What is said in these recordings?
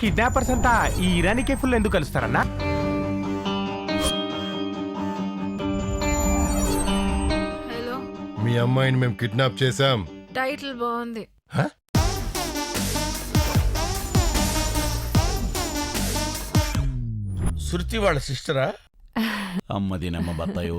Kidnappers అంతా ఈ ఇరానీ కేఫ్లో ఎందుకు కలుస్తారన్నా? హలో, మీ అమ్మాయిని మేము కిడ్నాప్ చేశాం. టైటిల్ బాగుంది. శృతి వాళ్ళ సిస్టరా? అమ్మది నమ్మ బత్తాయో.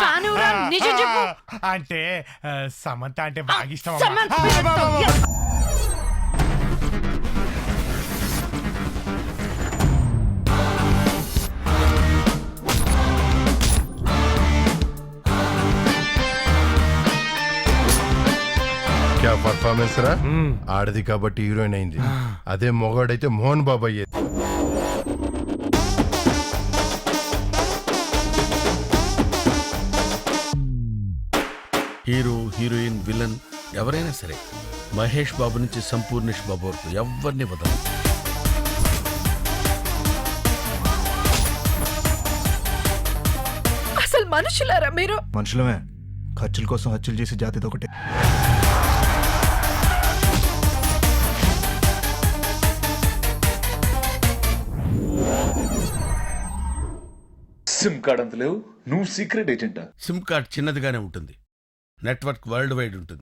ఫ్యాన్ ఎవరా? నిజం చెప్పు. అంటే సమంత అంటే బాగా ఇష్టం సమంత అమ్మా. క్యా పర్ఫార్మెన్స్ రా. ఆడది కాబట్టి హీరోయిన్ అయింది. అదే మొగాడైతే మోహన్ బాబు అయ్యేది. హీరో, హీరోయిన్, విలన్ ఎవరైనా సరే మహేష్ బాబు నుంచి సంపూర్ణేష్ బాబు వరకు ఎవరిని వదలరు. అసలు మనుషులారా మీరు? మనుషులమే, ఖర్చుల కోసం హత్యలు చేసే జాతిది ఒకటే. సిమ్ కార్డ్ అంత లేవు, నువ్వు సీక్రెట్ ఏజెంటా? సిమ్ కార్డ్ చిన్నదిగానే ఉంటుంది, నెట్వర్క్ వరల్డ్ వైడ్ ఉంటుంది.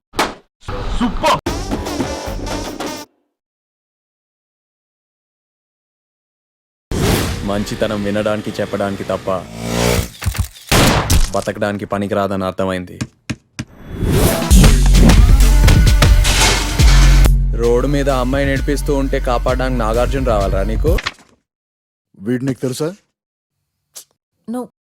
మంచితనం వినడానికి చెప్పడానికి తప్ప బతకడానికి పనికిరాదని అర్థమైంది. రోడ్డు మీద అమ్మాయి నడిపిస్తూ ఉంటే కాపాడడానికి నాగార్జున రావాలరా నీకు? వీడు నీకు తెలుసా? నో.